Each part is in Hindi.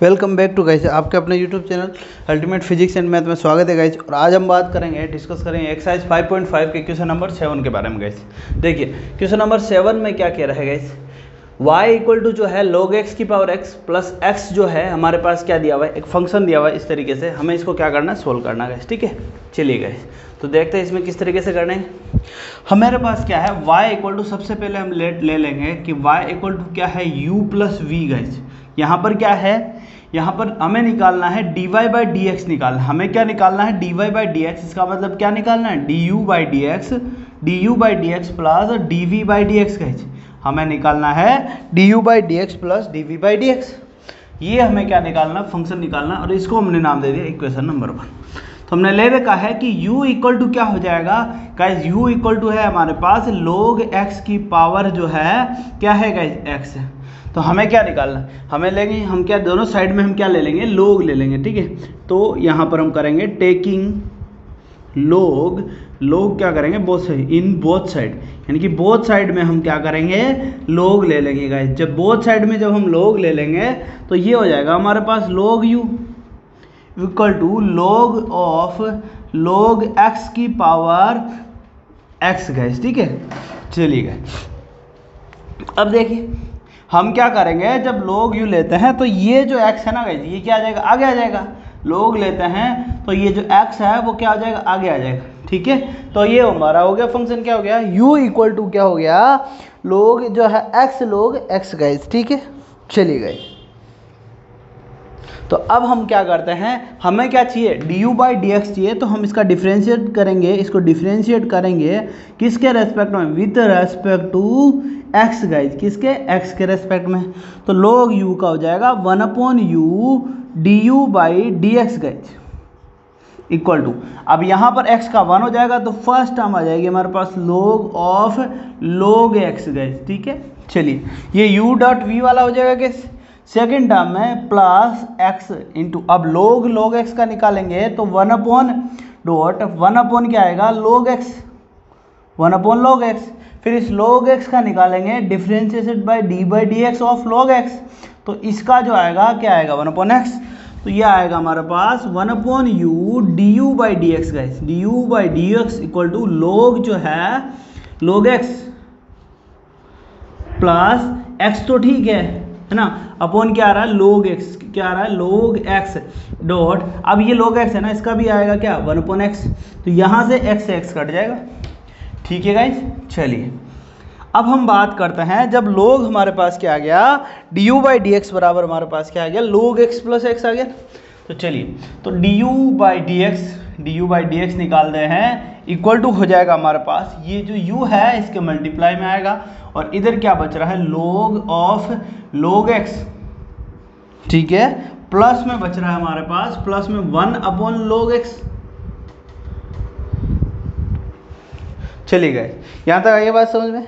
वेलकम बैक टू गाइस, आपके अपने YouTube channel ultimate physics and math में स्वागत है गाइस। और आज हम बात करेंगे, डिस्कस करेंगे एक्सरसाइज 5.5 के क्वेश्चन नंबर 7 के बारे में गाइस। देखिए क्वेश्चन नंबर 7 में क्या कह रहा है गाइस, y इक्वल टू जो है log x की पावर x प्लस x जो है हमारे पास क्या दिया हुआ है, एक फंक्शन दिया हुआ है। इस तरीके से हमें इसको क्या करना है, सोल्व करना है गाइस। ठीक है, चलिए गाइस तो देखते हैं इसमें किस तरीके से करना है। हमारे पास क्या है, y इक्वल टू सबसे पहले हम ले लेंगे कि y इक्वल टू क्या है, u प्लस वी गाइस। यहाँ पर क्या है, यहाँ पर हमें निकालना है dy बाई डी एक्स निकालना है। हमें क्या निकालना है, dy बाई डी एक्स। इसका मतलब क्या निकालना है, du by D X plus dv by D X guys. हमें निकालना है du by D X plus dv by D x. ये हमें क्या निकालना, फंक्शन निकालना, और इसको हमने नाम दे दिया इक्वेशन नंबर 1। तो हमने ले रखा है कि u इक्वल टू क्या हो जाएगा गाइस, u इक्वल टू है हमारे पास log x की पावर जो है क्या है गाइस, x है। तो हमें क्या निकालना, हमें लेंगे हम क्या, दोनों साइड में हम क्या ले लेंगे, log ले लेंगे। ठीक है, तो यहाँ पर हम करेंगे टेकिंग log क्या करेंगे, both side, in both side, यानी कि बोथ साइड में हम क्या करेंगे, log ले लेंगे गाइस। जब बोथ साइड में जब हम log ले लेंगे तो ये हो जाएगा हमारे पास log u equal to log of log x की पावर x गाइस। ठीक है, चलिए गाइस अब देखिए हम क्या करेंगे, जब log u लेते हैं तो ये जो x है ना गाइस, ये क्या आ जाएगा, आगे आ जाएगा। log लेते हैं तो ये जो x है वो क्या हो जाएगा, आगे आ जाएगा। ठीक है, तो ये हमारा हो गया फंक्शन, क्या हो गया, u इक्वल टू क्या हो गया, log जो है x log x गाइस। ठीक है, चलिए गाइस तो अब हम क्या करते हैं, हमें क्या चाहिए, du बाई डी एक्स चाहिए। तो हम इसका डिफ्रेंशिएट करेंगे, इसको डिफ्रेंशिएट करेंगे किसके रेस्पेक्ट में, with respect to x guys, किसके, x के रेस्पेक्ट में। तो log u का हो जाएगा 1/u du by D X guys equal to, अब यहाँ पर x का 1 हो जाएगा तो फर्स्ट टर्म आ जाएगी हमारे पास log of log x guys. ठीक है, चलिए ये u डॉट v वाला हो जाएगा किस, सेकेंड टर्म में प्लस x इंटू, अब log x का निकालेंगे तो 1/1 क्या आएगा, log x, 1/log x। फिर इस log x का निकालेंगे differentiated bye d by D x of log x। तो इसका जो आएगा क्या आएगा, 1/x। तो ये आएगा हमारे पास 1/u du by D X guys, du by D x equal to log जो है log x प्लस x तो ठीक है ना, अपॉन क्या आ रहा है, log x, क्या आ रहा है, log x डॉट, अब ये log x है ना, इसका भी आएगा क्या, 1/x। तो यहाँ से x कट जाएगा। ठीक है गाइज, चलिए अब हम बात करते हैं, जब log हमारे पास क्या आ गया, du बाई डी एक्स बराबर हमारे पास क्या आ गया, log x प्लस x आ गया। तो चलिए तो du बाई डी एक्स निकाल रहे हैं, इक्वल टू हो जाएगा हमारे पास, ये जो u है इसके मल्टीप्लाई में आएगा, और इधर क्या बच रहा है, log ऑफ log x। ठीक है, प्लस में बच रहा है हमारे पास, प्लस में 1/log x। चलिए गए, यहाँ तक आई बात समझ में।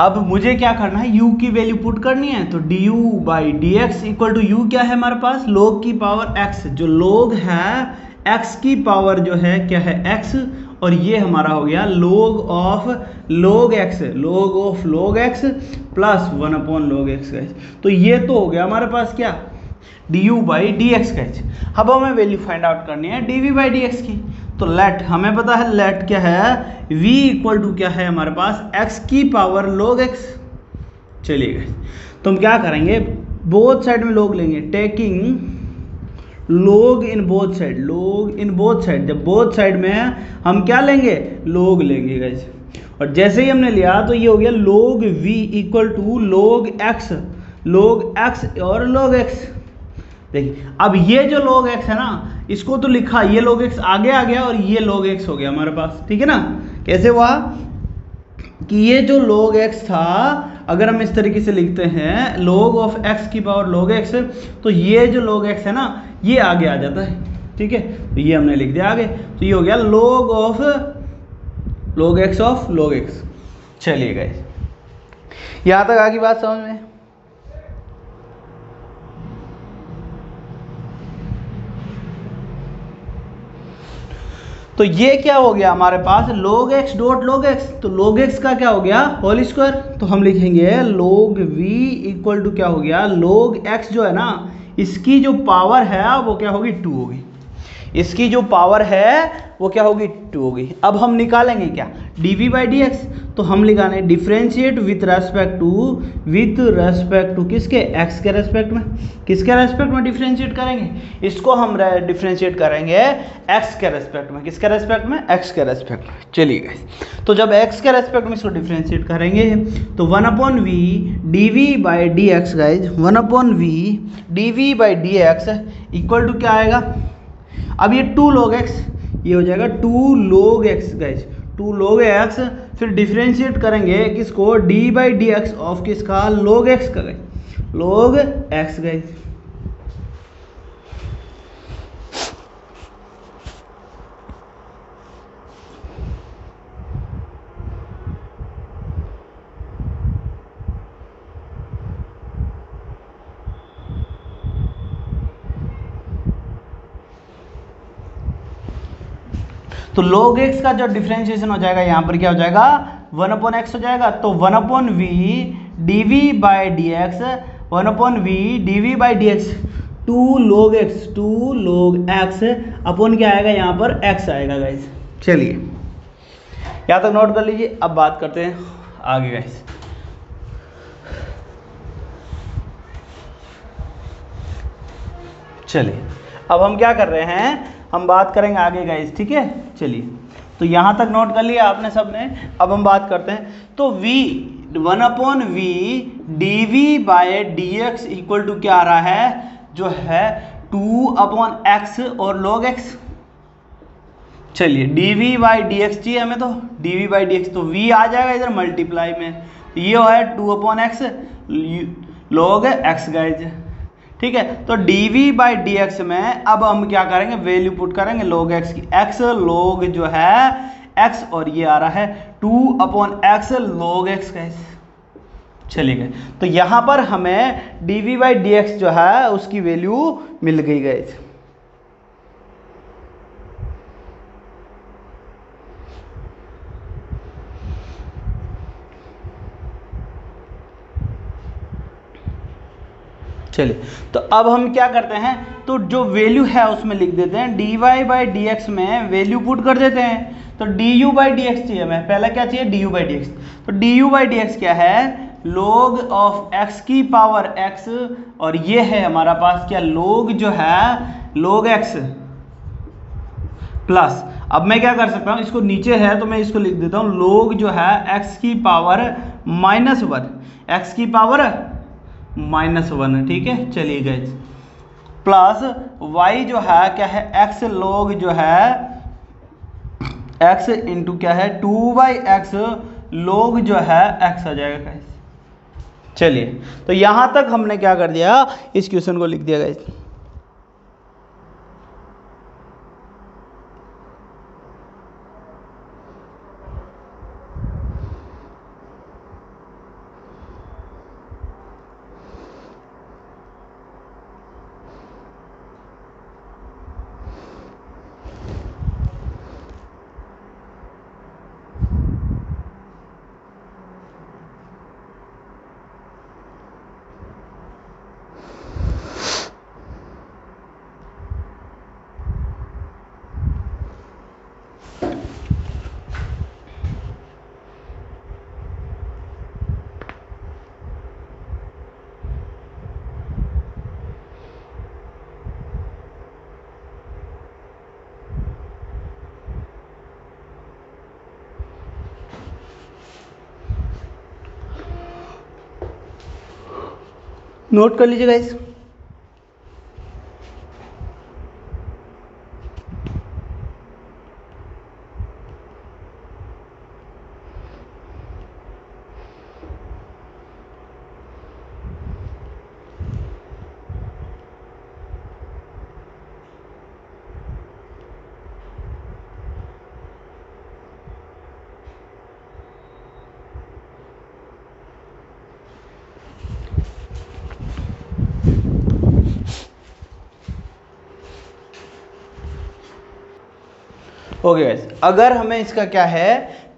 अब मुझे क्या करना है, u की वैल्यू पुट करनी है, तो du by D x equal to u क्या है हमारे पास, log की पावर x, जो log है x की पावर जो है क्या है, x, और ये हमारा हो गया log of log x plus 1/log x guys. तो ये तो हो गया हमारे पास क्या, du by D X guys. अब हमें वैल्यू फाइंड आउट करनी है dv बाई डी एक्स की। तो लेट, हमें पता है लेट क्या है, v इक्वल टू क्या है हमारे पास, x की पावर log x। चलिए गाइस तो हम क्या करेंगे, बोथ साइड में log लेंगे, taking log in both side, जब बोथ साइड में है हम क्या लेंगे, log लेंगे गाइस। और जैसे ही हमने लिया तो ये हो गया log v equal to log x और log x। देखिए अब ये जो log x है ना, इसको तो लिखा, ये log x आगे आ गया और ये log x हो गया हमारे पास। ठीक है ना, कैसे हुआ कि ये जो log x था, अगर हम इस तरीके से लिखते हैं log ऑफ x की पावर log x, तो ये जो log x है ना, ये आगे आ जाता है। ठीक है, तो ये हमने लिख दिया आगे, तो ये हो गया log ऑफ log x। चलिए गाइस यहाँ तक आगे बात समझ में। तो तो ये क्या हो गया हमारे पास log x dot log x, तो log x का क्या हो गया होल स्क्वायर, तो हम लिखेंगे log v इक्वल टू क्या हो गया log x जो है ना इसकी जो पावर है वो क्या होगी 2 होगी, इसकी जो पावर है वो क्या होगी 2 होगी। अब हम निकालेंगे क्या dv बाई डी एक्स, तो हम निकालेंगे डिफ्रेंशिएट विथ रेस्पेक्ट टू किसके x के रेस्पेक्ट में, किसके रेस्पेक्ट में डिफ्रेंशिएट करेंगे इसको, हम डिफ्रेंशिएट करेंगे x के रेस्पेक्ट में, किसके रेस्पेक्ट में x के रेस्पेक्ट में। चलिए गाइस, तो जब x के रेस्पेक्ट में इसको डिफ्रेंशिएट करेंगे तो 1/v dv by D X guys, 1/v dv by D x equal to क्या आएगा, अब ये 2 log x ये हो जाएगा 2 log x guys, 2 log x, फिर डिफ्रेंशिएट करेंगे किसको d by D x of किसका log x का गाइज, log x गाइज। तो log x का जो डिफरेंशिएशन हो जाएगा यहाँ पर क्या हो जाएगा 1/x हो जाएगा, तो 1/v dv by D x, 1/v dv by D x 2 log x upon क्या आएगा यहाँ पर x आएगा गाइस। चलिए यहाँ तक नोट कर लीजिए, अब बात करते हैं आगे गाइस। चलिए अब हम क्या कर रहे हैं, हम बात करेंगे आगे गाइस, ठीक है। चलिए तो यहाँ तक नोट कर लिया आपने सबने, अब हम बात करते हैं। तो v 1/v dv by dx equal to क्या आ रहा है, जो है 2/x और log x। चलिए dv बाई dx चाहिए हमें, तो dv बाई dx तो v आ जाएगा इधर मल्टीप्लाई में, ये है 2/x log x गाइज, ठीक है। तो dv बाई डी एक्स में अब हम क्या करेंगे, वैल्यू पुट करेंगे log x की, x log जो है x और ये आ रहा है 2/x log x गाइस। चलिए गए, तो यहाँ पर हमें dv बाई डी एक्स जो है उसकी वैल्यू मिल गई गाइस। चलिए तो अब हम क्या करते हैं, तो जो वैल्यू है उसमें लिख देते हैं, dy बाई डी एक्स में वैल्यू पुट कर देते हैं। तो du बाई डी एक्स चाहिए हमें, पहला क्या चाहिए du बाई डी एक्स, तो du बाई डी एक्स क्या है log ऑफ x की पावर x, और ये है हमारा पास क्या log जो है log x प्लस, अब मैं क्या कर सकता हूँ, इसको नीचे है तो मैं इसको लिख देता हूँ log जो है x की पावर -1, x की पावर -1, ठीक है। चलिए गाइस, प्लस y जो है क्या है x log जो है x इंटू क्या है 2/x log जो है x आ जाएगा गाइस। चलिए तो यहां तक हमने क्या कर दिया, इस क्वेश्चन को लिख दिया गाइस। नोट कर लीजिए गाइस। ओके गाइस, अगर हमें इसका क्या है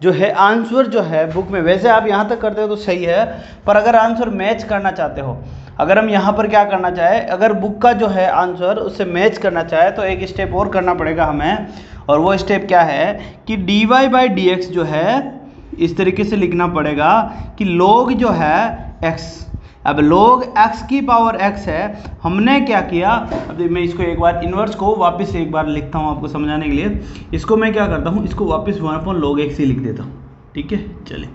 जो है आंसर जो है बुक में, वैसे आप यहाँ तक करते हो तो सही है, पर अगर आंसर मैच करना चाहते हो, अगर हम यहाँ पर क्या करना चाहे, अगर बुक का जो है आंसर उससे मैच करना चाहे तो एक स्टेप और करना पड़ेगा हमें, और वो स्टेप क्या है कि dy/dx जो है इस तरीके से लिखना पड़ेगा कि log जो है x, अब log x की पावर x है, हमने क्या किया, अब मैं इसको एक बार इन्वर्स को वापस एक बार लिखता हूँ आपको समझाने के लिए, इसको मैं क्या करता हूँ, इसको वापस 1/log x ही लिख देता हूँ, ठीक है। चलिए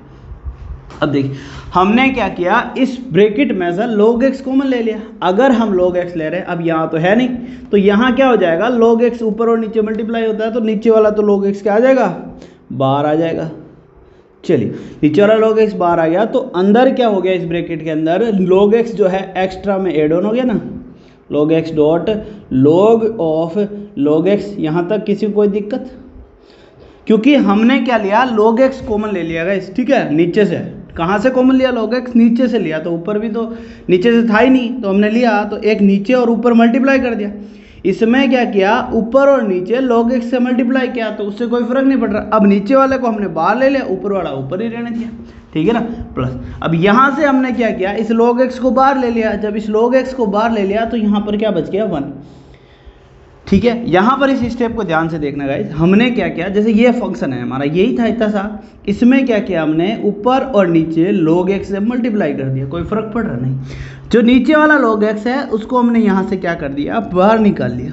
अब देखिए हमने क्या किया, इस ब्रैकेट में से log x कॉमन ले लिया, अगर हम log x ले रहे हैं, अब यहाँ तो है नहीं, तो यहाँ क्या हो जाएगा, log x ऊपर और नीचे मल्टीप्लाई होता है, तो नीचे वाला तो log x क्या आ जाएगा, बाहर आ जाएगा। चलिए नीचे वाला log x बाहर आ गया, तो अंदर क्या हो गया, इस ब्रैकेट के अंदर log x जो है एक्स्ट्रा में एड ऑन हो गया ना, log x dot log of log x, यहाँ तक किसी को कोई दिक्कत, क्योंकि हमने क्या लिया, log x कॉमन ले लिया गाइस, ठीक है। नीचे से कहाँ से कॉमन लिया, log x नीचे से लिया, तो ऊपर भी तो नीचे से था ही नहीं, तो हमने लिया तो एक नीचे और ऊपर मल्टीप्लाई कर दिया। इसमें क्या किया, ऊपर और नीचे log x से मल्टीप्लाई किया, तो उससे कोई फर्क नहीं पड़ रहा, अब नीचे वाले को हमने बाहर ले लिया, ऊपर वाला ऊपर ही रहने दिया, ठीक है ना, प्लस। अब यहाँ से हमने क्या किया, इस log x को बाहर ले लिया, जब इस log x को बाहर ले लिया तो यहाँ पर क्या बच गया 1, ठीक है। यहाँ पर इस स्टेप को ध्यान से देखना गाइस, हमने क्या किया, जैसे ये फंक्शन है हमारा, यही था इतना सा, इसमें क्या किया हमने, ऊपर और नीचे log x से मल्टीप्लाई कर दिया, कोई फर्क पड़ रहा नहीं, जो नीचे वाला log x है उसको हमने यहाँ से क्या कर दिया, बाहर निकाल लिया,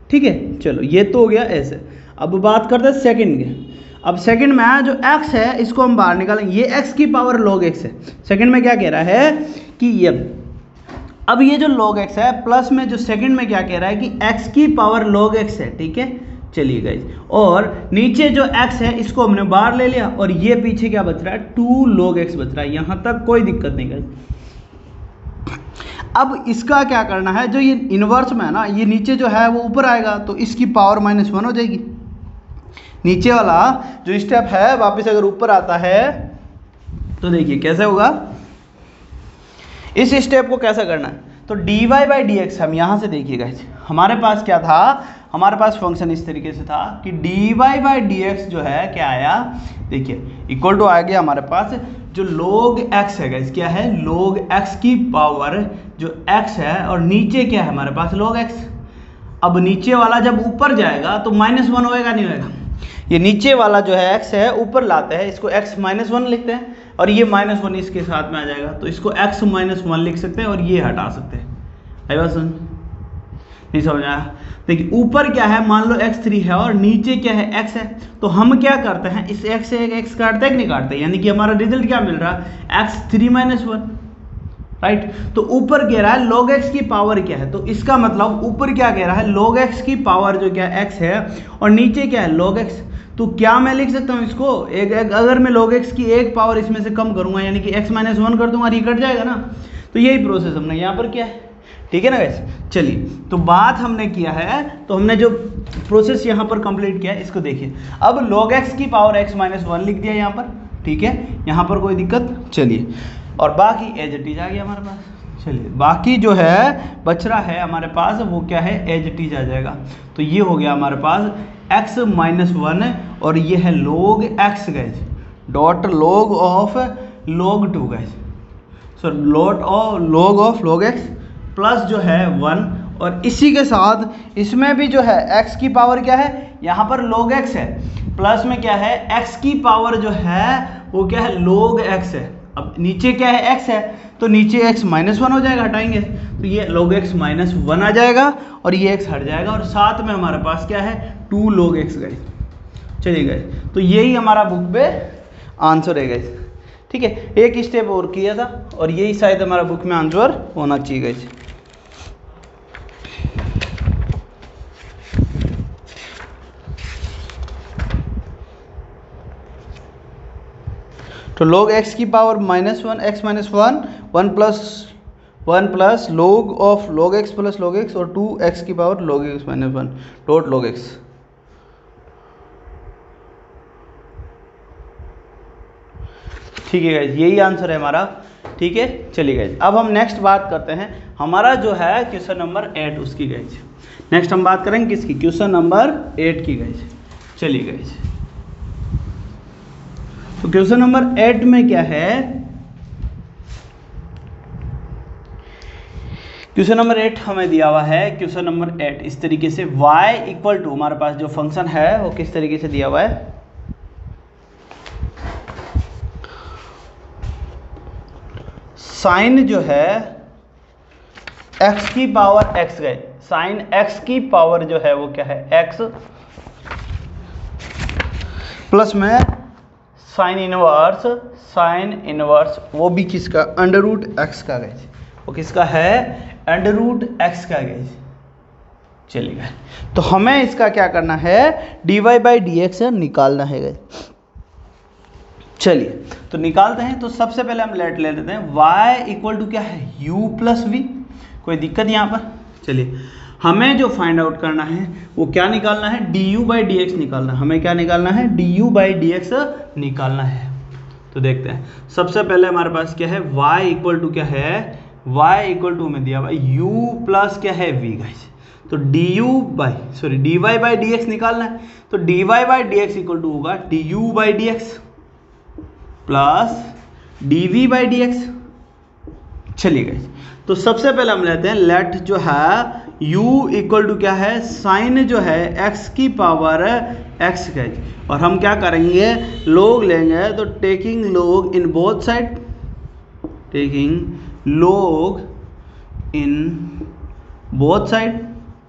ठीक है। चलो ये तो हो गया ऐसे। अब बात करते हैं सेकंड के, अब सेकंड में जो x है इसको हम बाहर निकालेंगे, ये x की पावर log x है, सेकंड में क्या कह रहा है कि ये, अब ये जो log x है प्लस में जो सेकंड में क्या कह रहा है कि x की पावर log x है, ठीक है। चलिए गाइस, और नीचे जो x है इसको हमने बाहर ले लिया, और ये पीछे क्या बच रहा है, 2 log x बच रहा है, यहाँ तक कोई दिक्कत नहीं गाइस। अब इसका क्या करना है, जो ये इन्वर्स में है ना, ये नीचे जो है वो ऊपर आएगा, तो इसकी पावर -1 हो जाएगी, नीचे वाला जो स्टेप है वापस अगर ऊपर आता है तो देखिए कैसे होगा, इस स्टेप को कैसे करना है, तो dy/dx हम यहाँ से देखिएगा, हमारे पास क्या था, हमारे पास फंक्शन इस तरीके से था कि dy/dx जो है क्या आया, देखिए इक्वल टू आ गया हमारे पास जो log x है गाइस, क्या है, log x की पावर जो x है, और नीचे क्या है हमारे पास log x। अब नीचे वाला जब ऊपर जाएगा तो -1 होएगा, नहीं होएगा, ये नीचे वाला जो है x है ऊपर लाते हैं, इसको x -1 लिखते हैं, और ये -1 इसके साथ में आ जाएगा, तो इसको x -1 लिख सकते हैं और ये हटा सकते हैं। आई बात समझ, नहीं समझ आया। देखिए ऊपर क्या है, मान लो x3 है और नीचे क्या है x है, तो हम क्या करते हैं, इस x से एक x काटते हैं कि नहीं काटते, यानी कि हमारा रिजल्ट क्या मिल रहा है, x3 -1, राइट। तो ऊपर कह रहा है log x की पावर क्या है, तो इसका मतलब ऊपर क्या कह रहा है, log x की पावर जो क्या x है, और नीचे क्या है log x, तो क्या मैं लिख सकता हूँ इसको, अगर मैं log x की एक पावर इसमें से कम करूंगा, यानी कि x -1 कर दूंगा, ये कट जाएगा ना, तो यही प्रोसेस हमने यहाँ पर किया है, ठीक है ना गाइस। चलिए तो बात हमने किया है, तो हमने जो प्रोसेस यहाँ पर कंप्लीट किया है इसको देखिए, अब log x की पावर x -1 लिख दिया यहाँ पर, ठीक है, यहाँ पर कोई दिक्कत। चलिए और बाकी एज इट इज आ गया हमारे पास। चलिए बाकी जो है बच रहा है हमारे पास वो क्या है, एज इट इज आ जाएगा, तो ये हो गया हमारे पास x -1, और ये है log x guys dot log of log 2 guys, so log of log x plus जो है 1, और इसी के साथ इसमें भी जो है x की पावर क्या है, यहाँ पर log x है, प्लस में क्या है x की पावर जो है वो क्या है log x है। अब नीचे क्या है x है, तो नीचे x -1 हो जाएगा, हटाएंगे तो ये log x -1 आ जाएगा, और ये x हट जाएगा, और साथ में हमारे पास क्या है 2 log x गाइस। चलिए गाइस, तो यही हमारा बुक पे आंसर है गाइस, ठीक है। एक स्टेप और किया था, और यही शायद हमारा बुक में आंसर होना चाहिए गाइस। तो log x की power -1 x -1 1 plus log of log x plus log x, और 2x की power log x -1 dot log x। ठीक है गाइज, यही आंसर है हमारा, ठीक है। चलिए गाइज, अब हम नेक्स्ट बात करते हैं हमारा जो है क्वेश्चन नंबर 8 उसकी गाइज। नेक्स्ट हम बात करेंगे किसकी, क्वेश्चन नंबर 8 की गाइज। चलिए गाइस, तो क्वेश्चन नंबर 8 में क्या है, क्वेश्चन नंबर 8 हमें दिया हुआ है। क्वेश्चन नंबर 8 इस तरीके से y इक्वल टू, हमारे पास जो फंक्शन है वो किस तरीके से दिया हुआ है, साइन जो है x की पावर x गए, साइन x की पावर जो है वो क्या है x, प्लस में साइन इनवर्स वो भी किसका, अंडर रूट x का गए, वो किसका है, अंडर रूट x का गए। चलिए तो हमें इसका क्या करना है, dy बाई डी एक्स निकालना है गए। चलिए तो निकालते हैं। तो सबसे पहले हम लेट ले लेते हैं, y इक्वल टू क्या है, u प्लस वी। कोई दिक्कत यहाँ पर? चलिए हमें जो फाइंड आउट करना है वो क्या निकालना है, du बाई डी एक्स निकालना है। हमें क्या निकालना है, du बाई डी एक्स निकालना है। तो देखते हैं, सबसे पहले हमारे पास क्या है, y इक्वल टू क्या है, y इक्वल टू में दिया हुआ u प्लस क्या है v गाइस। तो dy बाई डी एक्स निकालना है। तो dy by D x equal to होगा du by D X plus dv by D X. चलिए गाइस, तो सबसे पहले हम लेते हैं लेट जो है u इक्वल टू क्या है, साइन जो है x की पावर x गाइस, और हम क्या करेंगे, लोग लेंगे। तो टेकिंग लोग इन बोथ साइड, टेकिंग लोग इन बोथ साइड।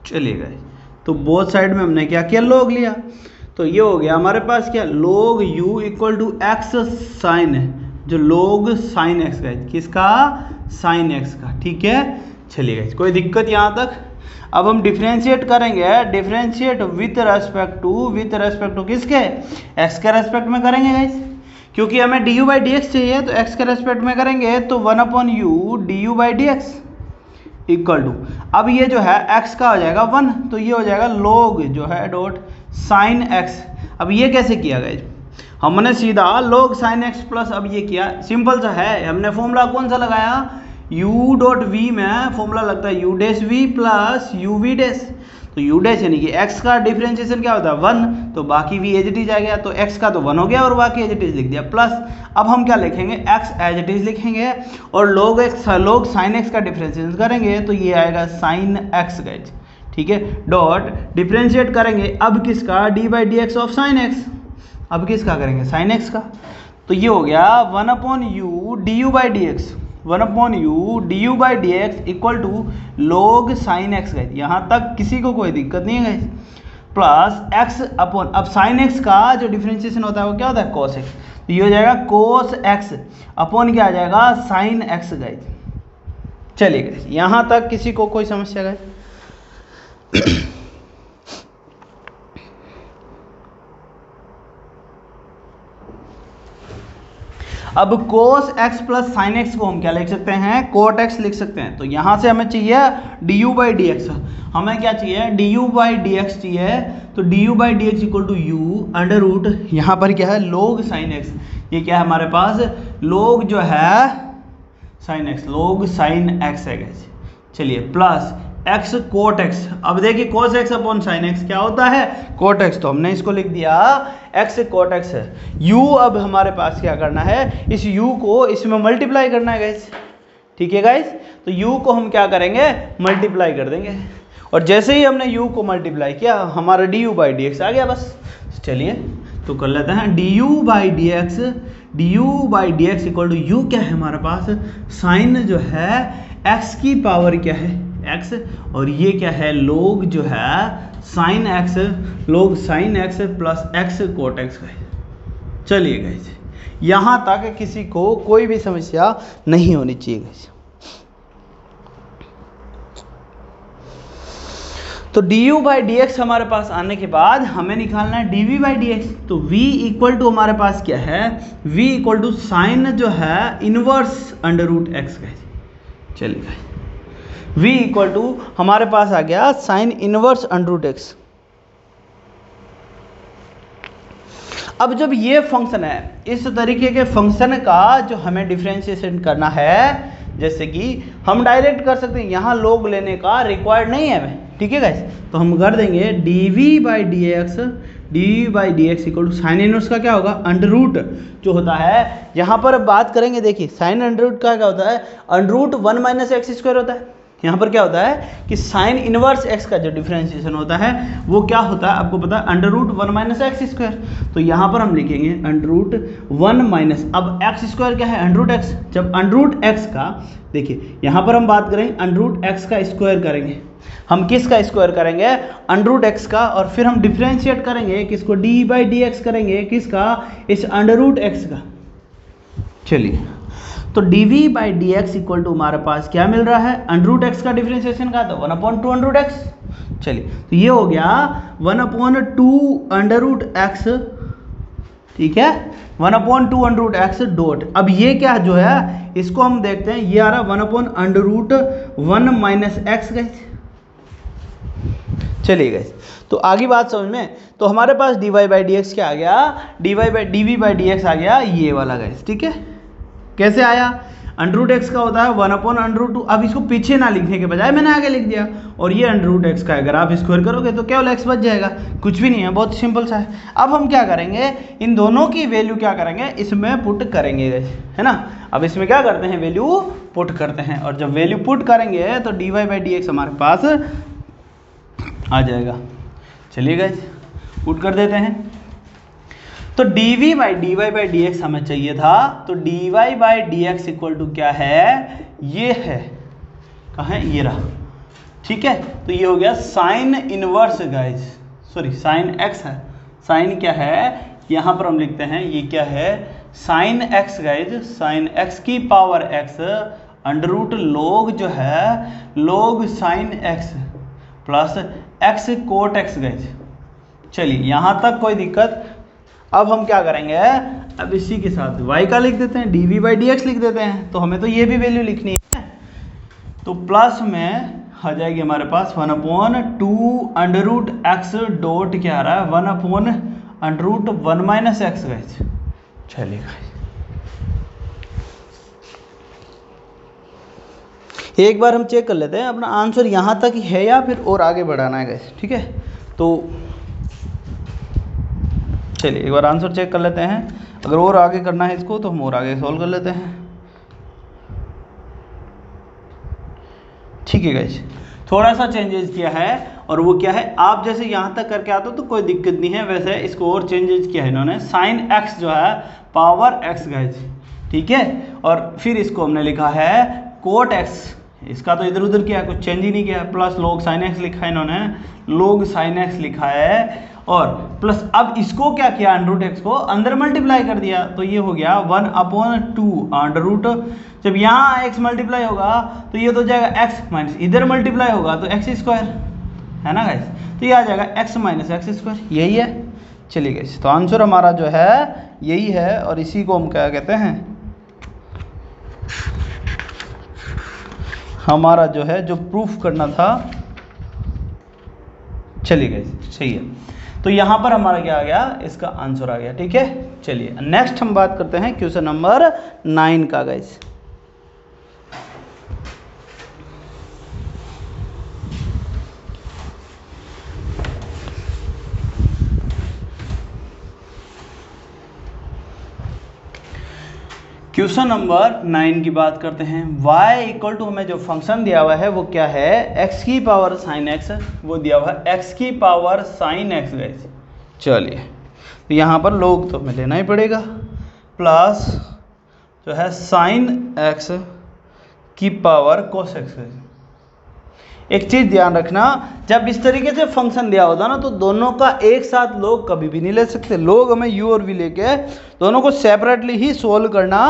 चलिए गाइस, तो बोथ साइड में हमने क्या किया, लोग लिया। तो ये हो गया हमारे पास क्या, log u equal to X sine है, जो लोग साइन एक्स का, किसका, साइन एक्स का। ठीक है, चलिए गाइस, कोई दिक्कत यहाँ तक? अब हम डिफरेंशिएट करेंगे, डिफरेंशिएट विथ रेस्पेक्ट टू किसके, x के रेस्पेक्ट में करेंगे गाइस, क्योंकि हमें du बाई डी एक्स चाहिए। तो x के रेस्पेक्ट में करेंगे तो 1/u du by D x equal to, अब ये जो है x का हो जाएगा 1, तो ये हो जाएगा log जो है डॉट साइन x। अब ये कैसे किया गाइस, हमने सीधा log साइन x प्लस, अब ये किया, सिंपल सा है। हमने फॉर्मूला कौन सा लगाया, u डॉट v में फॉर्मूला लगता है u dash v plus u v dash. तो u डैश यानी कि x का डिफरेंशिएशन क्या होता है 1, तो बाकी v एज इट इज आ गया, तो x का तो 1 हो गया और बाकी एज इट इज लिख दिया, प्लस अब हम क्या लिखेंगे, x एज इट इज लिखेंगे और log साइन x का डिफरेंशिएशन करेंगे तो ये आएगा साइन x गाइस। ठीक है, डॉट डिफरेंशिएट करेंगे अब किसका, d by D x of sine x, अब किसका करेंगे, साइन x का। तो ये हो गया 1/u du by D x, 1/u du by D x equal to log sine x guys. यहाँ तक किसी को कोई दिक्कत नहीं है गाइस, प्लस x अपॉन, अब साइन x का जो डिफरेंशिएशन होता है वो क्या होता है, cos x। तो ये हो जाएगा cos x अपॉन क्या आ जाएगा, साइन x गाइस। चलिए गाइस, यहाँ तक किसी को कोई समस्या गाइस? अब cos x plus sign x को हम क्या लिख सकते हैं, cot x लिख सकते हैं। तो यहाँ से हमें चाहिए du बाई डी एक्स, हमें क्या चाहिए, du बाई डी एक्स चाहिए। तो du by D x equal to u under root, यहाँ पर क्या है, log साइन x, ये क्या है हमारे पास, log जो है sine x, log sine x है गाइस। चलिए प्लस x कोट x, अब देखिए cos x upon sine x क्या होता है, कोट x, तो हमने इसको लिख दिया x कोट x है। u अब हमारे पास क्या करना है, इस u को इसमें मल्टीप्लाई करना है गाइस। ठीक है गाइस, तो u को हम क्या करेंगे, मल्टीप्लाई कर देंगे, और जैसे ही हमने u को मल्टीप्लाई किया हमारा du बाई डी एक्स आ गया बस। चलिए तो कर लेते हैं, du by D x equal to u क्या है हमारे पास, साइन जो है x की पावर क्या है x, और ये क्या है, log जो है sine x, log sine x plus x cot x का। चलिए गाइस, यहाँ तक किसी को कोई भी समस्या नहीं होनी चाहिए गाइस। तो du बाई डी एक्स हमारे पास आने के बाद हमें निकालना है dv बाई डी एक्स। तो v इक्वल टू हमारे पास क्या है, v इक्वल टू साइन जो है इनवर्स अंडर रूट एक्स का। चलिए गाइस, v इक्वल टू हमारे पास आ गया sine inverse under root x. अब जब ये फंक्शन है, इस तरीके के फंक्शन का जो हमें डिफरेंशिएशन करना है, जैसे कि हम डायरेक्ट कर सकते हैं, यहाँ लोग लेने का रिक्वायर्ड नहीं है हमें। ठीक है गाइस, तो हम कर देंगे dv by D x d by D x equal to sine inverse का क्या होगा, अंडर रूट जो होता है, यहाँ पर बात करेंगे देखिए साइन अंडर रूट का क्या होता है, under root 1 minus x square होता है। यहाँ पर क्या होता है कि साइन इनवर्स एक्स का जो डिफरेंशिएशन होता है वो क्या होता है आपको पता है, under root 1 minus x square. तो यहाँ पर हम लिखेंगे अंडर रूट 1 माइनस, अब एक्स स्क्वायर क्या है, अंडर रूट एक्स। जब अंडर रूट एक्स का, देखिए यहाँ पर हम बात करेंगे अंडर रूट एक्स का स्क्वायर करेंगे, हम किसका स्क्वायर करेंगे, अंडर रूट एक्स का, और फिर हम डिफरेंशिएट करेंगे किसको, डी बाई डी एक्स करेंगे, किसका, इस अंडर रूट एक्स का। चलिए तो dv by D x equal to हमारे पास क्या मिल रहा है, अंडर रूट एक्स का डिफरेंशिएशन का था 1/2 अंडर रूट एक्स। चलिए तो ये हो गया 1/2 अंडर रूट एक्स, ठीक है, 1/2 अंडर रूट एक्स डॉट, अब ये क्या जो है इसको हम देखते हैं, ये आ रहा 1/√1 माइनस एक्स गाइस। चलिए गाइस तो आगे बात समझ में, तो हमारे पास dy बाई डी एक्स क्या आ गया, dv बाई डी एक्स आ गया ये वाला गाइस, ठीक है। कैसे आया, अंडर रूट एक्स का होता है 1/√2, अब इसको पीछे ना लिखने के बजाय मैंने आगे लिख दिया, और ये अंडर रूट एक्स का अगर आप स्क्वायर करोगे तो केवल एक्स बच जाएगा, कुछ भी नहीं है, बहुत सिंपल सा है। अब हम क्या करेंगे, इन दोनों की वैल्यू क्या करेंगे, इसमें पुट करेंगे है ना। अब इसमें क्या करते हैं, वैल्यू पुट करते हैं, और जब वैल्यू पुट करेंगे तो dy बाई डी एक्स हमारे पास आ जाएगा। चलिए गाइस पुट कर देते हैं, तो dv by d y by D x हमें चाहिए था, तो dy by D x equal to क्या है, ये है, कहाँ है, ये रहा, ठीक है। तो ये हो गया sine inverse guys, sorry sine x है, साइन क्या है, यहाँ पर हम लिखते हैं ये क्या है, sine x guys, sine x की power x under root log जो है, log sine x plus x cot x guys. चलिए यहाँ तक कोई दिक्कत। अब हम क्या करेंगे, अब इसी के साथ y का लिख देते हैं, dv बाई डी एक्स लिख देते हैं, तो हमें तो ये भी वैल्यू लिखनी है, तो प्लस में आ जाएगी हमारे पास 1/2 अंडर रूट एक्स डॉट क्या आ रहा है, 1/√1 माइनस एक्स गाइस। चलिए एक बार हम चेक कर लेते हैं अपना आंसर यहाँ तक ही है या फिर और आगे बढ़ाना है गाइस, ठीक है। तो चलिए एक बार आंसर चेक कर लेते हैं, अगर और आगे करना है इसको तो हम और आगे सॉल्व कर लेते हैं, ठीक है गाइस। थोड़ा सा चेंजेस किया है, और वो क्या है, आप जैसे यहाँ तक करके आते हो तो कोई दिक्कत नहीं है, वैसे इसको और चेंजेस किया है इन्होंने, साइन एक्स जो है पावर एक्स गाइस, ठीक है, और फिर इसको हमने लिखा है कोट एक्स, इसका तो इधर उधर किया है, कुछ चेंज ही नहीं किया, प्लस लोग साइन एक्स लिखा है इन्होंने, लोग साइन एक्स लिखा है, और प्लस अब इसको क्या किया, अंडर रूट एक्स को अंदर मल्टीप्लाई कर दिया, तो ये हो गया 1/2 अंडर रूट, जब यहाँ x मल्टीप्लाई होगा तो ये तो जाएगा x माइनस, इधर मल्टीप्लाई होगा तो x स्क्वायर, है ना गाइस, तो ये आ जाएगा x माइनस एक्स स्क्वायर, यही है। चलिए गाइस तो आंसर हमारा जो है यही है, और इसी को हम क्या कहते हैं, हमारा जो है जो प्रूफ करना था। चलिए गाइस सही है, तो यहाँ पर हमारा क्या आ गया, इसका आंसर आ गया, ठीक है। चलिए नेक्स्ट हम बात करते हैं क्वेश्चन नंबर 9 का गाइस। क्वेश्चन नंबर 9 की बात करते हैं। y इक्वल टू हमें जो फंक्शन दिया हुआ है वो क्या है, x की पावर साइन x, वो दिया हुआ है x की पावर साइन x गाइस। चलिए तो यहाँ पर लोग तो हमें लेना ही पड़ेगा, प्लस जो है साइन x की पावर कोस x गाइस। एक चीज़ ध्यान रखना, जब इस तरीके से फंक्शन दिया होता ना तो दोनों का एक साथ लोग कभी भी नहीं ले सकते, लोग हमें u और v लेके दोनों को सेपरेटली ही सोल्व करना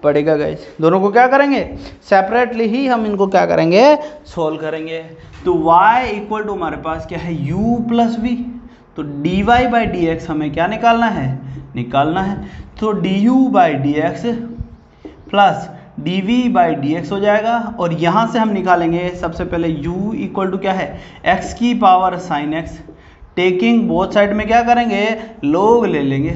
पड़ेगा गाइस। दोनों को क्या करेंगे, सेपरेटली ही हम इनको क्या करेंगे, सोल्व करेंगे। तो y इक्वल टू हमारे पास क्या है, u प्लस v, तो dy बाई डी एक्स हमें क्या निकालना है, तो du by D X plus dv by D x हो जाएगा, और यहाँ से हम निकालेंगे सबसे पहले u इक्वल टू क्या है, x की power sine x, taking both side में क्या करेंगे, लोग ले लेंगे,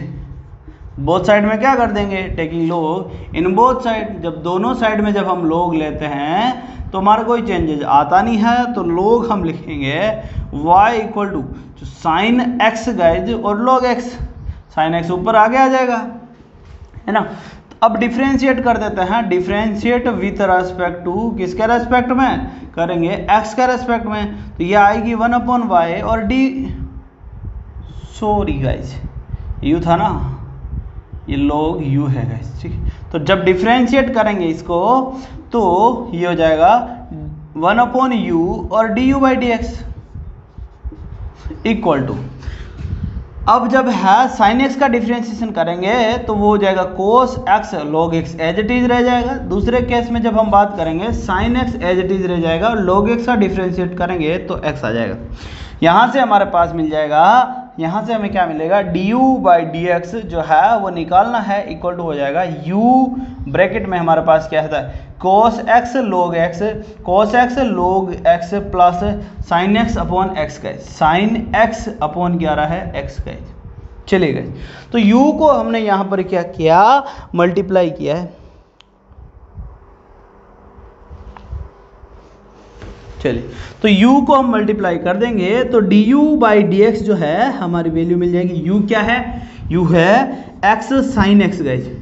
बोथ साइड में क्या कर देंगे, टेकिंग लोग इन बोथ साइड। जब दोनों साइड में जब हम लोग लेते हैं तो हमारा कोई चेंजेज आता नहीं है, तो लोग हम लिखेंगे y इक्वल टू जो साइन एक्स गाइज और लॉग एक्स, साइन एक्स ऊपर आगे आ जाएगा, है ना। अब डिफ्रेंशिएट कर देते हैं, डिफ्रेंशिएट विथ रेस्पेक्ट टू, किसके रेस्पेक्ट में करेंगे, एक्स के रेस्पेक्ट में, तो ये आएगी 1/y और डी, सॉरी गाइज यू था ना, ये log u है गाइज, ठीक है। तो जब डिफ्रेंशिएट करेंगे इसको तो ये हो जाएगा 1/u और du/dx इक्वल टू, अब जब है साइन एक्स का डिफ्रेंशिएशन करेंगे तो वो हो जाएगा cos x log x as it is रह जाएगा। दूसरे केस में जब हम बात करेंगे sine x as it is रह जाएगा और लॉग एक्स का डिफ्रेंशिएट करेंगे तो एक्स आ जाएगा। यहाँ से हमारे पास मिल जाएगा, यहाँ से हमें क्या मिलेगा, du/dx जो है वो निकालना है, इक्वल टू हो जाएगा u ब्रैकेट में हमारे पास क्या होता है cos x log x, cos x log x plus sine x upon x का, साइन एक्स अपॉन क्या रहा है x का। चलिए गए, तो u को हमने यहाँ पर क्या किया, मल्टीप्लाई किया है। चलिए, तो u को हम मल्टीप्लाई कर देंगे तो du/dx जो है हमारी वैल्यू मिल जाएगी, u क्या है, u है x sine x guys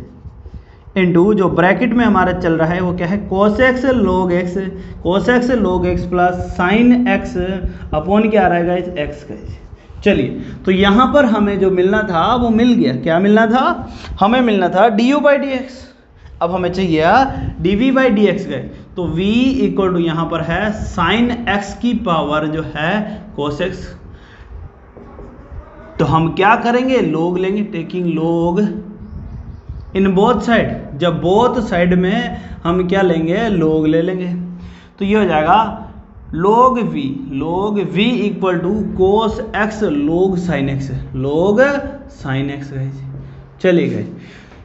into जो ब्रैकेट में हमारा चल रहा है वो क्या है cos x log x, cos x log x plus sign x upon क्या आ रहा है गाइज x गाइज। चलिए, तो यहाँ पर हमें जो मिलना था वो मिल गया, क्या मिलना था, हमें मिलना था du/dx, अब हमें चाहिए dv/dx गए, तो v इक्वल टू यहाँ पर है साइन x की पावर जो है cos x, तो हम क्या करेंगे, लोग लेंगे, टेकिंग लोग इन बोथ साइड, जब बोथ साइड में हम क्या लेंगे, लोग ले लेंगे, तो ये हो जाएगा log v equal to cos x log sine x, log sine x guys. चलिए गाइस,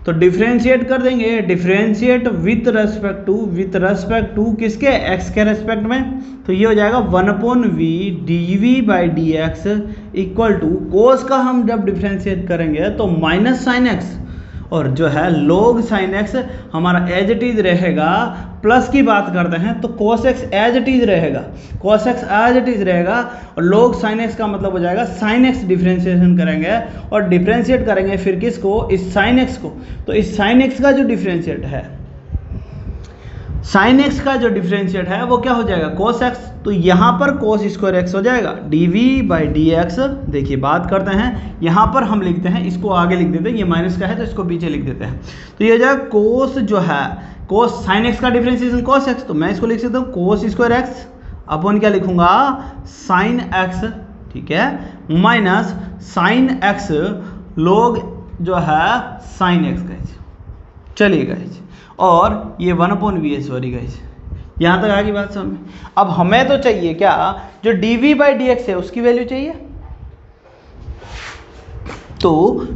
तो डिफ्रेंशिएट कर देंगे, डिफ्रेंशिएट विथ रेस्पेक्ट टू किसके, x के रेस्पेक्ट में, तो ये हो जाएगा 1/v dv/dx इक्वल टू कोस का हम जब डिफ्रेंशिएट करेंगे तो माइनस साइन एक्स और जो है log साइन एक्स हमारा एज इट इज रहेगा, प्लस की बात करते हैं तो cos x as it is रहेगा, cos x as it is रहेगा और log साइन एक्स का मतलब हो जाएगा साइन एक्स डिफ्रेंशिएशन करेंगे और डिफ्रेंशिएट करेंगे फिर किसको, इस साइन एक्स को, तो इस साइन एक्स का जो डिफ्रेंशिएट है, साइन एक्स का जो डिफ्रेंशिएट है वो क्या हो जाएगा cos x, तो यहाँ पर cos स्क्वायर एक्स हो जाएगा dv/dx। देखिए बात करते हैं, यहाँ पर हम लिखते हैं, इसको आगे लिख देते हैं, ये माइनस का है तो इसको पीछे लिख देते हैं, तो ये हो जाएगा cos जो है cos साइन एक्स का डिफ्रेंशिएशन cos x, तो मैं इसको लिख सकता हूँ cos स्क्वायर एक्स अपन क्या लिखूंगा साइन एक्स, ठीक है, माइनस साइन एक्स log जो है साइन एक्स गाइज। चलिए गाइज, और ये 1/v है, सॉरी गाइज, यहाँ तक आ गई बात समझ में। अब हमें तो चाहिए क्या, जो dv/dx है उसकी वैल्यू चाहिए, तो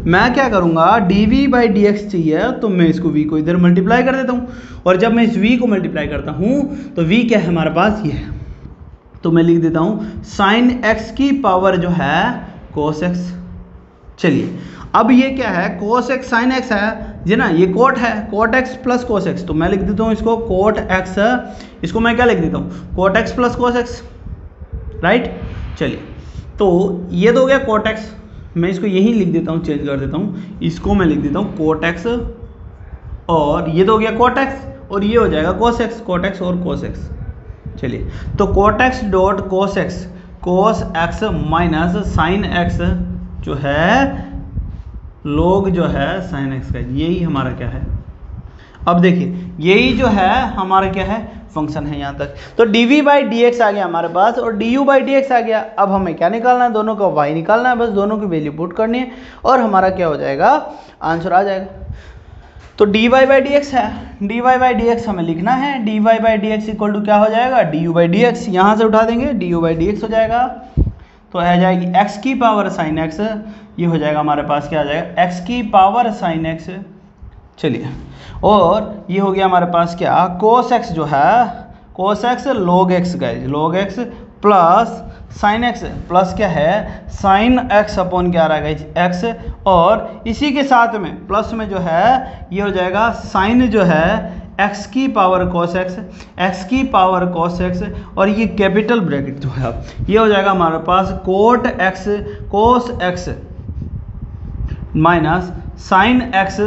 मैं क्या करूँगा, dv/dx चाहिए तो मैं इसको v को इधर मल्टीप्लाई कर देता हूँ, और जब मैं इस v को मल्टीप्लाई करता हूँ तो v क्या है हमारे पास, ये है, तो मैं लिख देता हूँ साइन x की पावर जो है cos x। चलिए, अब ये क्या है, cos x साइन x है जी ना, ये कोट है, cot x plus cos x, तो मैं लिख देता हूँ इसको कोट x, इसको मैं क्या लिख देता हूँ cot x plus cos x, right. चलिए, तो ये तो हो गया कोट x, मैं इसको यहीं लिख देता हूँ, चेंज कर देता हूँ, इसको मैं लिख देता हूँ कोट x, और ये तो हो गया कोट x और ये हो जाएगा cos x, कोट x और cos x। चलिए, तो cot x dot cos x minus sine x जो है log जो है साइन एक्स का, यही हमारा क्या है, अब देखिए यही जो है हमारा क्या है, फंक्शन है यहाँ तक। तो dv/dx आ गया हमारे पास और du/dx आ गया। अब हमें क्या निकालना है, दोनों का y निकालना है, बस दोनों की वैल्यू पुट करनी है और हमारा क्या हो जाएगा, आंसर आ जाएगा। तो dy/dx है, dy/dx हमें लिखना है, dy/dx इक्वल टू क्या हो जाएगा, du/dx, यहाँ से उठा देंगे du/dx हो जाएगा, तो आ जाएगी x की पावर साइन x, ये हो जाएगा हमारे पास क्या आ जाएगा, x की पावर साइन x। चलिए, और ये हो गया हमारे पास क्या, cos x जो है cos x log x guys, log x plus sign x plus क्या है साइन x अपॉन क्या आ रहा है गाइज x, और इसी के साथ में प्लस में जो है ये हो जाएगा साइन जो है एक्स की पावर कॉस एक्स, एक्स की पावर कॉस एक्स, और ये कैपिटल ब्रैकेट जो है ये हो जाएगा हमारे पास cot x cos x minus sine x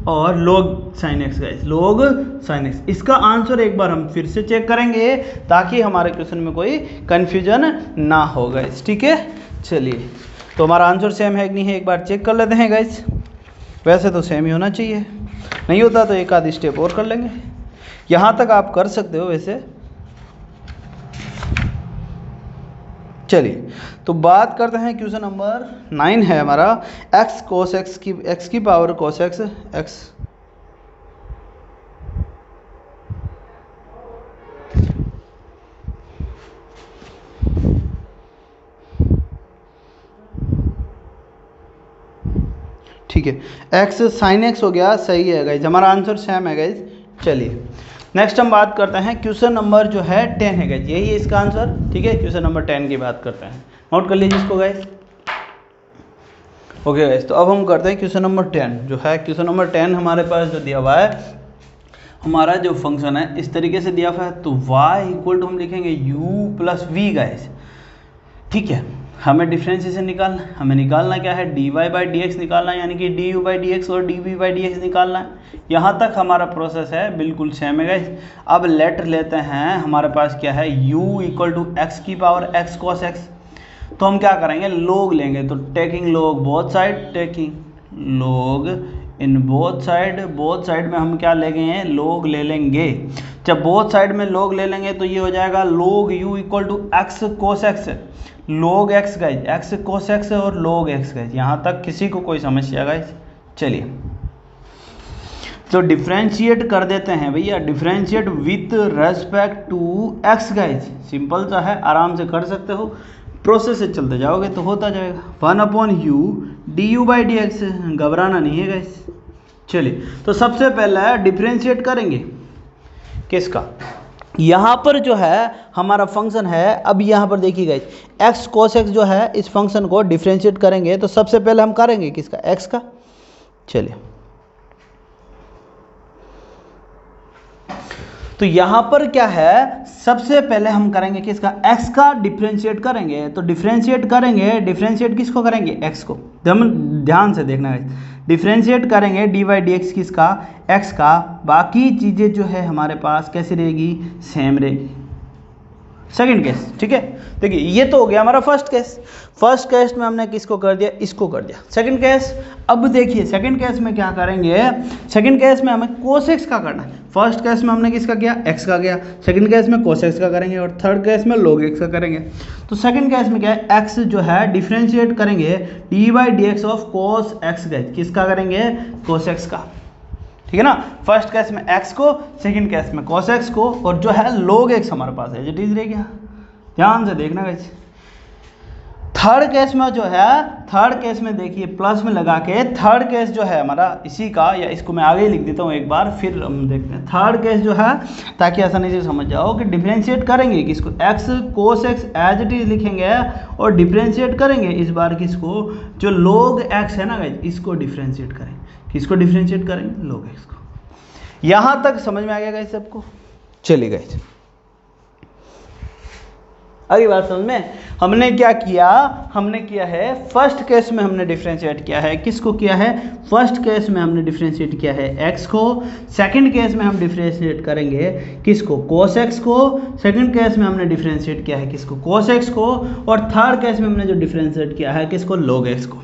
और log sine x guys, log sine x. इसका आंसर एक बार हम फिर से चेक करेंगे ताकि हमारे क्वेश्चन में कोई कंफ्यूजन ना हो गाइस, ठीक है। चलिए तो हमारा आंसर सेम है कि नहीं है एक बार चेक कर लेते हैं गाइस। वैसे तो सेम ही होना चाहिए, नहीं होता तो एक आधी स्टेप और कर लेंगे। यहाँ तक आप कर सकते हो वैसे। चलिए तो बात करते हैं क्वेश्चन नंबर 9 है हमारा एक्स कोस एक्स की पावर कोस एक्स एक्स। ठीक है, एक्स साइन एक्स हो गया, सही है गाइज, हमारा आंसर सेम है गाइज। चलिए नेक्स्ट हम बात करते हैं क्वेश्चन नंबर जो है 10 है गाइज, यही है इसका आंसर, ठीक है। क्वेश्चन नंबर 10 की बात करते हैं, नोट कर लीजिए इसको गाइज। ओके गाइज, तो अब हम करते हैं क्वेश्चन नंबर 10 जो है। क्वेश्चन नंबर 10 हमारे पास जो दिया हुआ है, हमारा जो फंक्शन है इस तरीके से दिया हुआ है, तो y इक्वल टू हम लिखेंगे u प्लस वी गाइज, ठीक है। हमें डिफ्रेंशिएशन निकालना, हमें निकालना क्या है, dy बाई डी एक्स निकालना है, यानी कि du बाई डी एक्स और dv बाई डी एक्स निकालना है। यहाँ तक हमारा प्रोसेस है बिल्कुल सेम है गाइस। अब लेट लेते हैं, हमारे पास क्या है u इक्वल टू एक्स की पावर x कॉस x, तो हम क्या करेंगे लोग लेंगे, तो टेकिंग लोग बोथ साइड, टेकिंग लोग इन बोथ साइड में हम क्या लेंगे, लोग ले लेंगे। जब बोथ साइड में लोग ले लेंगे तो ये हो जाएगा log u equal to x cos x, log x guys, x cos x और लोग एक्स गाइज। यहाँ तक किसी को कोई समस्या गाइज। चलिए तो डिफ्रेंशिएट कर देते हैं भैया, differentiate with respect to x guys, simple सा है, आराम से कर सकते हो, प्रोसेस से चलते जाओगे तो होता जाएगा। 1/u du by D x, घबराना नहीं है गाइज। चलिए तो सबसे पहला डिफ्रेंशिएट करेंगे किसका, यहाँ पर जो है हमारा फंक्शन है। अब यहाँ पर देखिए गाइज, एक्स कोस एक्स जो है इस फंक्शन को डिफ्रेंशिएट करेंगे, तो सबसे पहले हम करेंगे किसका, एक्स का। चलिए तो यहाँ पर क्या है, सबसे पहले हम करेंगे किसका, एक्स का डिफ्रेंशिएट करेंगे। तो डिफ्रेंशिएट करेंगे, डिफ्रेंशिएट किसको करेंगे, एक्स को। ध्यान से देखना गाइज, डिफ्रेंशिएट करेंगे डी बाई डी एक्स किसका, एक्स का। बाकी चीज़ें जो है हमारे पास कैसी रहेगी, सेम रहेगी। सेकंड केस, ठीक है। देखिए ये तो हो गया हमारा फर्स्ट केस। फर्स्ट केस में हमने किसको कर दिया, इसको कर दिया। सेकंड केस, अब देखिए सेकंड केस में क्या करेंगे, सेकंड केस में हमें कोस एक्स का करना है। फर्स्ट केस में हमने किसका किया, एक्स का किया, सेकंड केस में कोस एक्स का करेंगे, और थर्ड केस में लोग एक्स का करेंगे। तो सेकंड केस में क्या है, एक्स जो है डिफ्रेंशिएट करेंगे D by D x of cos x, किसका करेंगे, कोस एक्स का, ठीक है ना। फर्स्ट केस में x को, सेकंड केस में cos x को, और जो है log x हमारे पास है, इट इज रह गया। ध्यान से देखना गाइस। थर्ड केस में जो है, थर्ड केस में देखिए प्लस में लगा के, थर्ड केस जो है हमारा इसी का, या इसको मैं आगे लिख देता हूँ एक बार, फिर हम देखते हैं। थर्ड केस जो है, ताकि आसानी से समझ जाओ कि डिफ्रेंशिएट करेंगे किसको, x cos x as it is लिखेंगे, और डिफ्रेंशिएट करेंगे इस बार किसको, जो log x है ना गाइस, इसको डिफ्रेंशिएट करेंगे। किसको डिफ्रेंशिएट करेंगे, log x को। यहां तक समझ में आ गया गाइस सबको। चलिए गाइस अगली बात समझ में, हमने क्या किया, हमने किया है फर्स्ट केस में हमने डिफ्रेंशिएट किया है, किसको किया है, फर्स्ट केस में हमने डिफ्रेंशिएट किया है x को। सेकंड केस में हम डिफ्रेंशिएट करेंगे किसको, cos x को। सेकंड केस में हमने डिफ्रेंशिएट किया है किसको, cos x को, और थर्ड केस में हमने जो डिफ्रेंशिएट किया है किसको, log x को,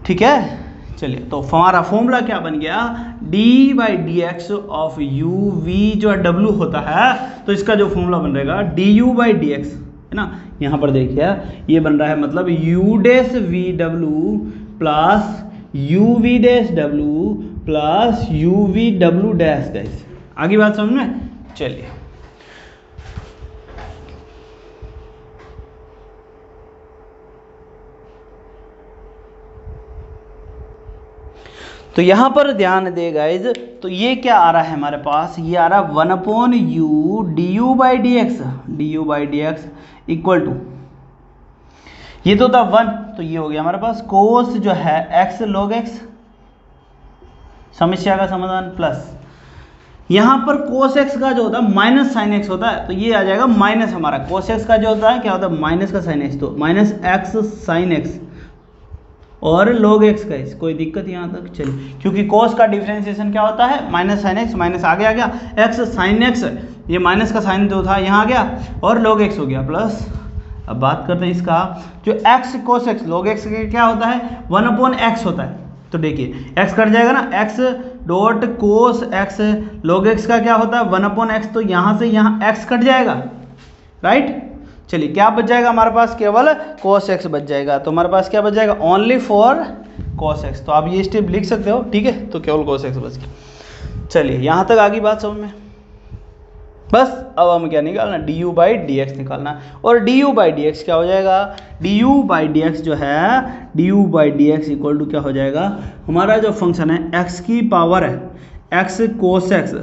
ठीक है। चलिए तो हमारा फॉर्मूला क्या बन गया, d by D x of u, v जो है w होता है, तो इसका जो फॉर्मूला बन रहेगा du बाई डी एक्स, है ना। यहाँ पर देखिए ये बन रहा है मतलब u dash v w plus u v dash w plus u v w dash dash. आगे बात समझ में। चलिए तो यहाँ पर ध्यान दे गाइज, तो ये क्या आ रहा है हमारे पास, ये आ रहा है 1/u du by D x equal to, ये तो था 1, तो ये हो गया हमारे पास कोस जो है x log x, समस्या का समाधान, प्लस यहाँ पर cos x का जो होता है माइनस साइन एक्स होता है, तो ये आ जाएगा माइनस हमारा cos x का जो होता है क्या होता है माइनस का साइन एक्स, तो माइनस एक्स साइन एक्स और log x का इस कोई दिक्कत यहाँ तक चलिए, क्योंकि cos का डिफरेंशिएशन क्या होता है माइनस साइन एक्स, माइनस आगे आ गया x साइन एक्स, ये माइनस का साइन जो था यहाँ आ गया और log x हो गया प्लस। अब बात करते हैं इसका, जो x cos x log x क्या होता है 1/x होता है, तो देखिए x कट जाएगा ना, x डॉट कोस x log x का क्या होता है 1/x, तो यहाँ से यहाँ x कट जाएगा, राइट। चलिए क्या बच जाएगा हमारे पास, केवल cos x बच जाएगा, तो हमारे पास क्या बच जाएगा ओनली फॉर cos x, तो आप ये स्टेप लिख सकते हो, ठीक है, तो केवल cos x बच गया। चलिए यहाँ तक आगे बात समझ में, बस अब हमें क्या निकालना du बाई डी एक्स निकालना, और du बाई डी एक्स क्या हो जाएगा, du बाई डी एक्स जो है du by D x equal to क्या हो जाएगा, हमारा जो फंक्शन है x की पावर है x कोस x,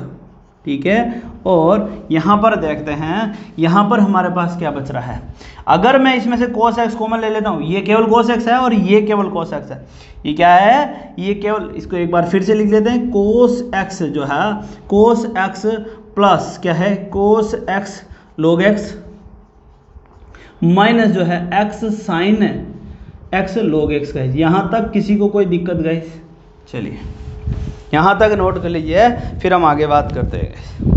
ठीक है। और यहाँ पर देखते हैं, यहाँ पर हमारे पास क्या बच रहा है, अगर मैं इसमें से cos x कॉमन ले लेता हूँ, ये केवल cos x है और ये केवल cos x है, ये क्या है, ये केवल, इसको एक बार फिर से लिख लेते हैं, cos x जो है cos x प्लस क्या है cos x log x minus जो है x sine x log x का, यहाँ तक किसी को कोई दिक्कत गाइस, चलिए यहाँ तक नोट कर लीजिए, फिर हम आगे बात करते हैं गाइस।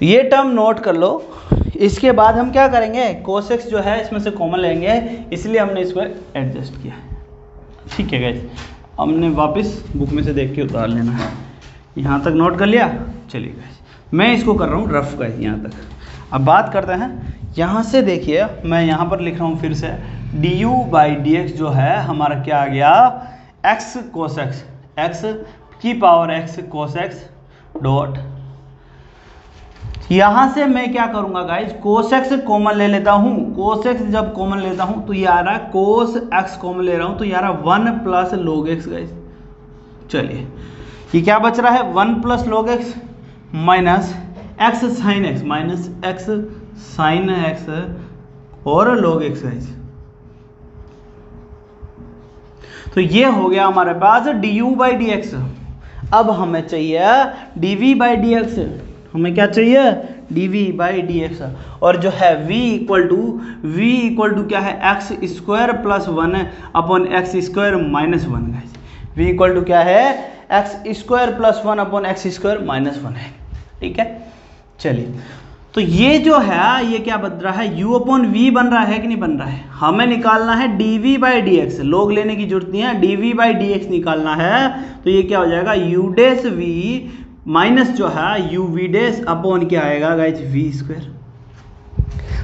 ये टर्म नोट कर लो, इसके बाद हम क्या करेंगे, cos x जो है इसमें से कॉमन लेंगे, इसलिए हमने इसको एडजस्ट किया है, ठीक है गाइस। हमने वापस बुक में से देख के उतार लेना है, यहाँ तक नोट कर लिया। चलिए गाइस मैं इसको कर रहा हूँ रफ गाइस यहाँ तक। अब बात करते हैं, यहाँ से देखिए मैं यहाँ पर लिख रहा हूँ फिर से, du बाई डी एक्स जो है हमारा क्या आ गया x cos x, x की power x cos x dot, यहाँ से मैं क्या करूँगा गाइज cos x कॉमन ले लेता हूँ, cos x जब कॉमन लेता हूँ तो ये आ रहा है cos x कॉमन ले रहा हूँ तो ये आ रहा है 1 प्लस log x गाइज। चलिए ये क्या बच रहा है 1 plus log x minus x sine x, minus x sine x और log x गाइज। तो ये हो गया हमारे पास du बाई डी एक्स। अब हमें चाहिए dv बाई डी एक्स, हमें क्या चाहिए dv बाई डी एक्स, और जो है v इक्वल टू क्या है x square plus 1 upon x square minus 1 guys, v equal to क्या है x square plus 1 upon x square minus 1 है, ठीक है। चलिए तो ये जो है ये क्या बन रहा है u अपॉन v बन रहा है कि नहीं बन रहा है, हमें निकालना है dv बाई डी एक्स, लोग लेने की जरूरत नहीं है, dv बाई डी एक्स निकालना है, तो ये क्या हो जाएगा u डेस v माइनस जो है यू वी डेस अपॉन क्या आएगा गाइज वी स्क्वायर।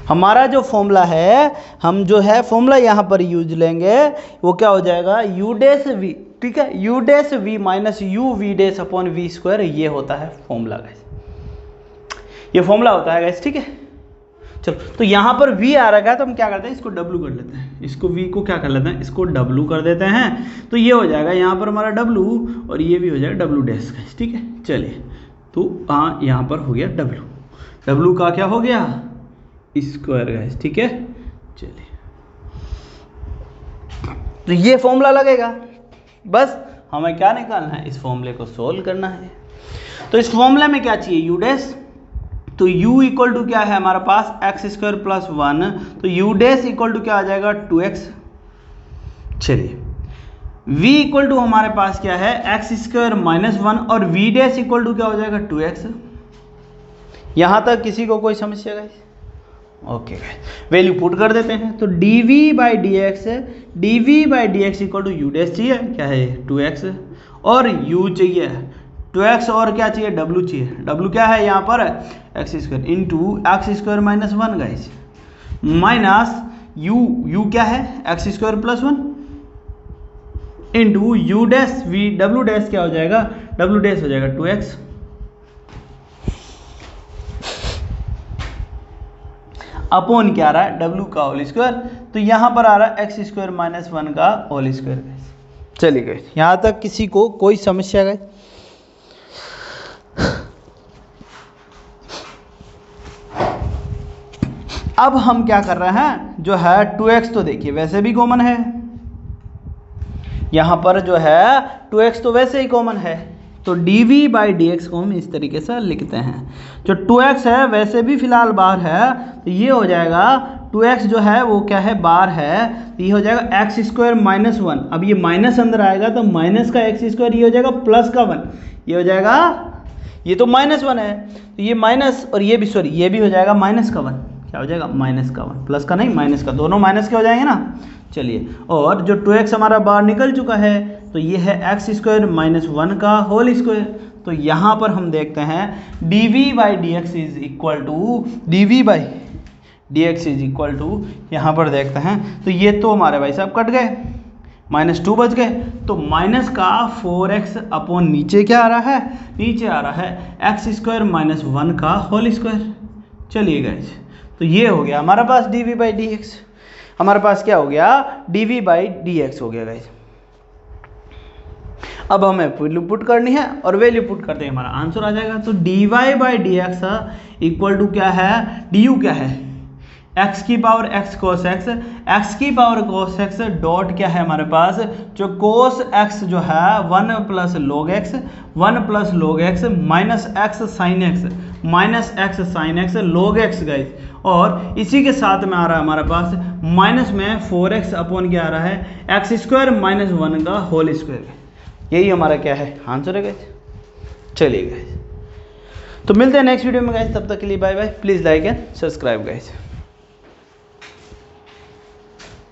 हमारा जो फॉर्मूला है, हम जो है फॉर्मूला यहाँ पर यूज लेंगे, वो क्या हो जाएगा यू डेस वी, ठीक है, u dash v minus u v dash upon v square, ये होता है फॉर्मूला गाइज, ये फॉर्मूला होता है गाइज, ठीक है। चलो तो यहाँ पर v आ रहा है तो हम क्या करते हैं इसको w कर लेते हैं, इसको v को क्या कर लेते हैं इसको w कर देते हैं, तो ये हो जाएगा यहाँ पर हमारा w और ये भी हो जाएगा w डैश का, ठीक है। चलिए तो हाँ यहाँ पर हो गया w का क्या हो गया स्क्वायर गाइस, ठीक है। चलिए तो ये फॉर्मूला लगेगा, बस हमें क्या निकालना है इस फॉर्मूले को सोल्व करना है। तो इस फॉर्मूले में क्या चाहिए u डैश, तो u इक्वल टू क्या है हमारे पास एक्स स्क्वायर प्लस 1, तो u डैश इक्वल टू क्या आ जाएगा 2x। चलिए v इक्वल टू हमारे पास क्या है एक्स स्क्वायर माइनस 1 और v डैश इक्वल टू क्या हो जाएगा 2x। यहाँ तक किसी को कोई समस्या गाइस? ओके वैल्यू पुट कर देते हैं, तो dv by D x equal to u dash चाहिए क्या है 2x और u चाहिए 2x और क्या चाहिए w चाहिए, w क्या है यहाँ पर x square into x square minus 1 guys, minus u क्या है x square plus 1 into u dash v w dash क्या हो जाएगा w डैश हो जाएगा 2x अपॉन क्या आ रहा है w का होल स्क्वायर, तो यहाँ पर आ रहा है एक्स स्क्वायर माइनस 1 का होल स्क्वायर गाइस। चलिए गाइस यहाँ तक किसी को कोई समस्या गाइस? अब हम क्या कर रहे हैं जो है 2x तो देखिए वैसे भी कॉमन है, यहाँ पर जो है 2x तो वैसे ही कॉमन है, तो dv/dx को हम इस तरीके से लिखते हैं। जो 2x है वैसे भी फिलहाल बाहर है, तो ये हो जाएगा 2x जो है वो क्या है, बाहर है, तो ये हो जाएगा x² - 1। अब ये माइनस अंदर आएगा तो माइनस का x², ये हो जाएगा प्लस का 1, ये हो जाएगा, ये तो -1 है, तो ये माइनस, और ये भी सॉरी ये भी हो जाएगा -1, क्या हो जाएगा, -1, प्लस का नहीं माइनस का, दोनों माइनस के हो जाएंगे ना। चलिए, और जो 2x हमारा बाहर निकल चुका है, तो ये है x² - 1 का होल स्क्वायर। तो यहाँ पर हम देखते हैं dv/dx इज इक्वल टू यहाँ पर देखते हैं, तो ये तो हमारे भाई साहब कट गए, -2 बच गए, तो माइनस का 4x अपॉन नीचे क्या आ रहा है, नीचे आ रहा है x² - 1 का होल स्क्वायर। चलिए गाइस, तो ये हो गया हमारा पास dv/dx, हमारे पास क्या हो गया, dv/dx हो गया गाइस। अब हमें वैल्यू पुट करनी है, और वैल्यू पुट करते ही हमारा आंसर आ जाएगा। तो dy/dx इक्वल टू क्या है, du क्या है, x की power x cos x, x की पावर cos x डॉट क्या है हमारे पास, जो cos x जो है 1 + log x, 1 + log x minus x sin x log x guys, और इसी के साथ में आ रहा है हमारे पास माइनस में 4x अपॉन क्या आ रहा है, x² - 1 का होल स्क्वायर। यही हमारा क्या है, आंसर है गाइस। चलिए गाइस, तो मिलते हैं नेक्स्ट वीडियो में गाइस, तब तक के लिए bye bye. Please like and subscribe guys.